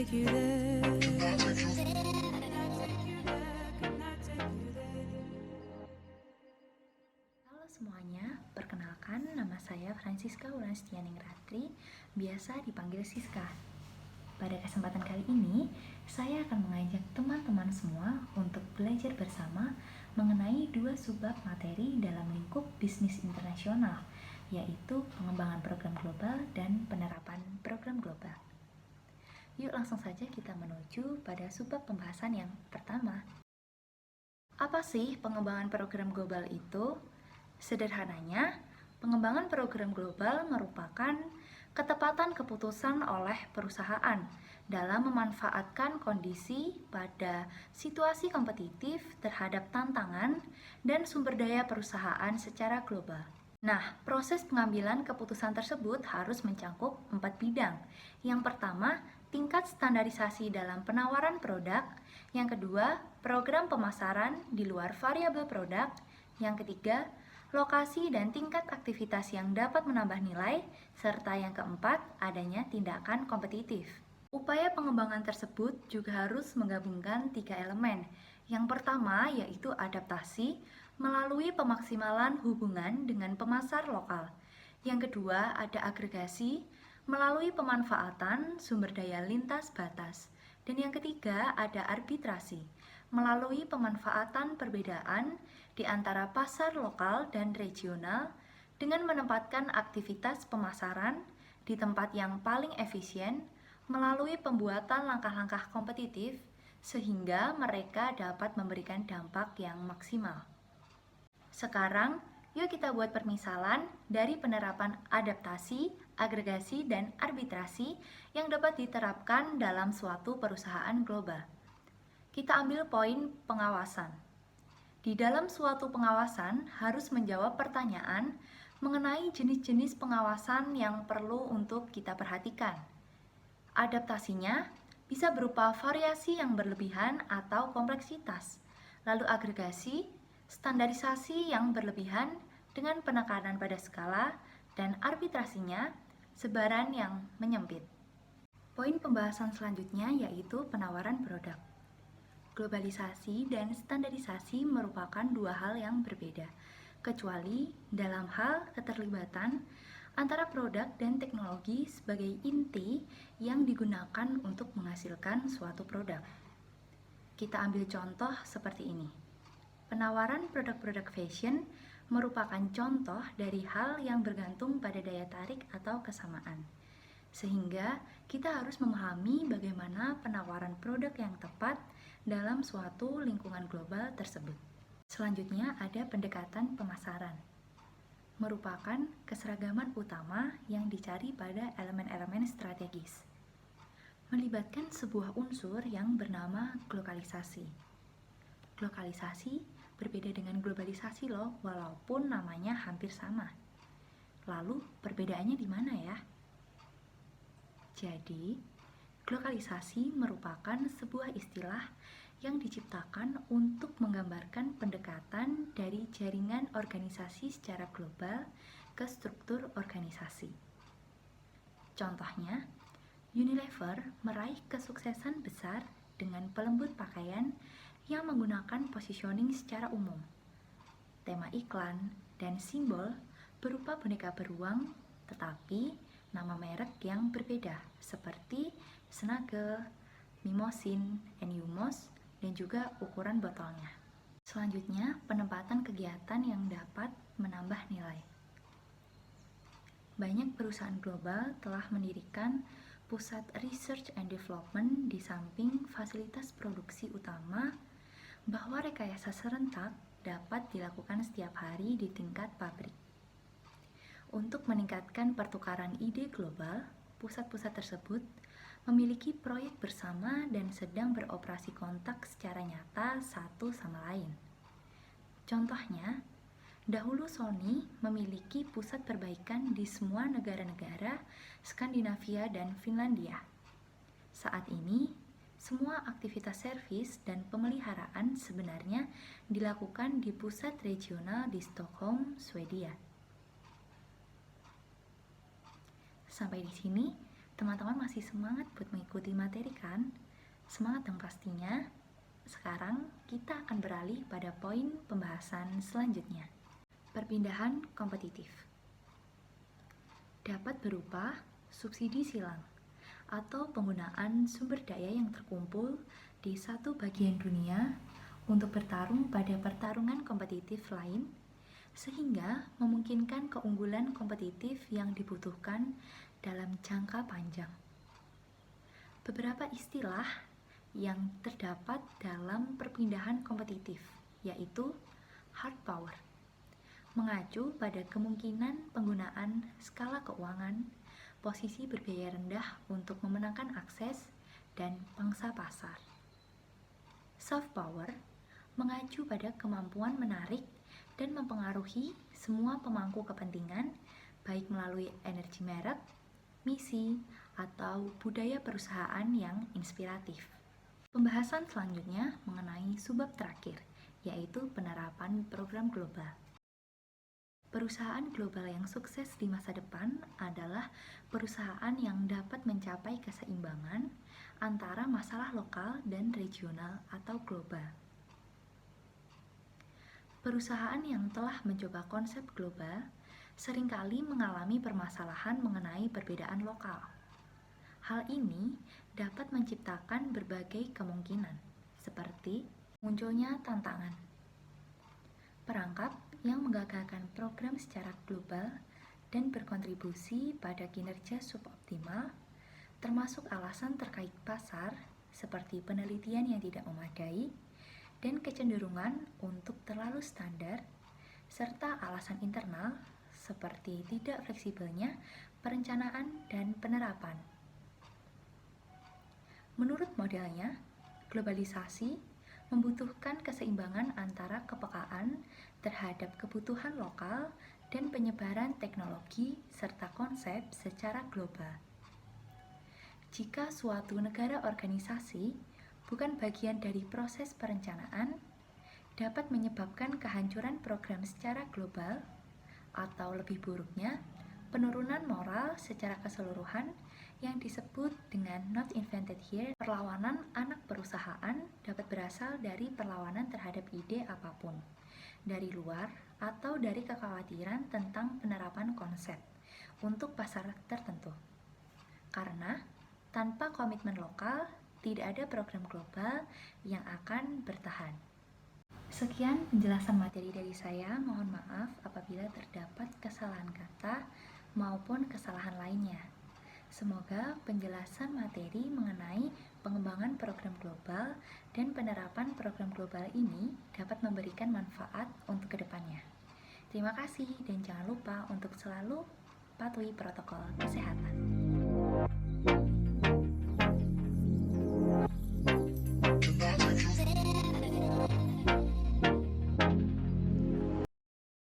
take you there? Halo semuanya, perkenalkan nama saya Francisca Wulanstianingratri, biasa dipanggil Siska. Pada kesempatan kali ini, saya akan mengajak teman-teman semua untuk belajar bersama mengenai dua subbab materi dalam lingkup bisnis internasional, yaitu pengembangan program global dan penerapan program global. Yuk langsung saja kita menuju pada subbab pembahasan yang pertama. Apa sih pengembangan program global itu? Sederhananya, pengembangan program global merupakan ketepatan keputusan oleh perusahaan dalam memanfaatkan kondisi pada situasi kompetitif terhadap tantangan dan sumber daya perusahaan secara global. Nah, proses pengambilan keputusan tersebut harus mencakup 4 bidang. Yang pertama, tingkat standarisasi dalam penawaran produk. Yang kedua, program pemasaran di luar variabel produk. Yang ketiga, lokasi dan tingkat aktivitas yang dapat menambah nilai, serta yang keempat, adanya tindakan kompetitif. Upaya pengembangan tersebut juga harus menggabungkan 3 elemen. Yang pertama yaitu adaptasi melalui pemaksimalan hubungan dengan pemasar lokal. Yang kedua ada agregasi melalui pemanfaatan sumber daya lintas batas. Dan yang ketiga ada arbitrasi melalui pemanfaatan perbedaan di antara pasar lokal dan regional dengan menempatkan aktivitas pemasaran di tempat yang paling efisien melalui pembuatan langkah-langkah kompetitif sehingga mereka dapat memberikan dampak yang maksimal. Sekarang, yuk kita buat permisalan dari penerapan adaptasi, agregasi, dan arbitrasi yang dapat diterapkan dalam suatu perusahaan global. Kita ambil poin pengawasan. Di dalam suatu pengawasan harus menjawab pertanyaan mengenai jenis-jenis pengawasan yang perlu untuk kita perhatikan. Adaptasinya bisa berupa variasi yang berlebihan atau kompleksitas. Lalu agregasi, standarisasi yang berlebihan dengan penekanan pada skala, dan arbitrasinya, sebaran yang menyempit. Poin pembahasan selanjutnya yaitu penawaran produk. Globalisasi dan standarisasi merupakan dua hal yang berbeda, kecuali dalam hal keterlibatan antara produk dan teknologi sebagai inti yang digunakan untuk menghasilkan suatu produk. Kita ambil contoh seperti ini. Penawaran produk-produk fashion merupakan contoh dari hal yang bergantung pada daya tarik atau kesamaan. Sehingga kita harus memahami bagaimana penawaran produk yang tepat dalam suatu lingkungan global tersebut. Selanjutnya ada pendekatan pemasaran. Merupakan keseragaman utama yang dicari pada elemen-elemen strategis. Melibatkan sebuah unsur yang bernama lokalisasi. Lokalisasi berbeda dengan globalisasi loh, walaupun namanya hampir sama. Lalu perbedaannya di mana ya? Jadi, lokalisasi merupakan sebuah istilah yang diciptakan untuk menggambarkan pendekatan dari jaringan organisasi secara global ke struktur organisasi. Contohnya, Unilever meraih kesuksesan besar dengan pelembut pakaian yang menggunakan positioning secara umum. Tema iklan dan simbol berupa boneka beruang, tetapi nama merek yang berbeda seperti Snuggle, Mimosin, Enyumos, dan juga ukuran botolnya. Selanjutnya, penempatan kegiatan yang dapat menambah nilai. Banyak perusahaan global telah mendirikan pusat research and development di samping fasilitas produksi utama, bahwa rekayasa serentak dapat dilakukan setiap hari di tingkat pabrik. Untuk meningkatkan pertukaran ide global, pusat-pusat tersebut memiliki proyek bersama dan sedang beroperasi kontak secara nyata satu sama lain. Contohnya, dahulu Sony memiliki pusat perbaikan di semua negara-negara Skandinavia dan Finlandia. Saat ini, semua aktivitas servis dan pemeliharaan sebenarnya dilakukan di pusat regional di Stockholm, Swedia. Sampai di sini, Teman-teman masih semangat buat mengikuti materi kan? Semangat dong pastinya. Sekarang kita akan beralih pada poin pembahasan selanjutnya. Perpindahan kompetitif dapat berupa subsidi silang atau penggunaan sumber daya yang terkumpul di satu bagian dunia untuk bertarung pada pertarungan kompetitif lain, sehingga memungkinkan keunggulan kompetitif yang dibutuhkan dalam jangka panjang. Beberapa istilah yang terdapat dalam perpindahan kompetitif, yaitu hard power, mengacu pada kemungkinan penggunaan skala keuangan, posisi berbiaya rendah untuk memenangkan akses, dan pangsa pasar. Soft power mengacu pada kemampuan menarik dan mempengaruhi semua pemangku kepentingan, baik melalui energi merek, misi, atau budaya perusahaan yang inspiratif. Pembahasan selanjutnya mengenai subbab terakhir, yaitu penerapan program global. Perusahaan global yang sukses di masa depan adalah perusahaan yang dapat mencapai keseimbangan antara masalah lokal dan regional atau global. Perusahaan yang telah mencoba konsep global seringkali mengalami permasalahan mengenai perbedaan lokal. Hal ini dapat menciptakan berbagai kemungkinan, seperti munculnya tantangan, perangkap yang menggagalkan program secara global dan berkontribusi pada kinerja suboptimal, termasuk alasan terkait pasar seperti penelitian yang tidak memadai dan kecenderungan untuk terlalu standar, serta alasan internal seperti tidak fleksibelnya perencanaan dan penerapan. Menurut modelnya, globalisasi membutuhkan keseimbangan antara kepekaan terhadap kebutuhan lokal dan penyebaran teknologi serta konsep secara global. Jika suatu negara organisasi bukan bagian dari proses perencanaan, dapat menyebabkan kehancuran program secara global, atau lebih buruknya, penurunan moral secara keseluruhan yang disebut dengan not invented here. Perlawanan anak perusahaan dapat berasal dari perlawanan terhadap ide apapun, dari luar atau dari kekhawatiran tentang penerapan konsep untuk pasar tertentu. Karena tanpa komitmen lokal, tidak ada program global yang akan bertahan. Sekian penjelasan materi dari saya. Mohon maaf apabila terdapat kesalahan kata maupun kesalahan lainnya. Semoga penjelasan materi mengenai pengembangan program global dan penerapan program global ini dapat memberikan manfaat untuk kedepannya. Terima kasih dan jangan lupa untuk selalu patuhi protokol kesehatan.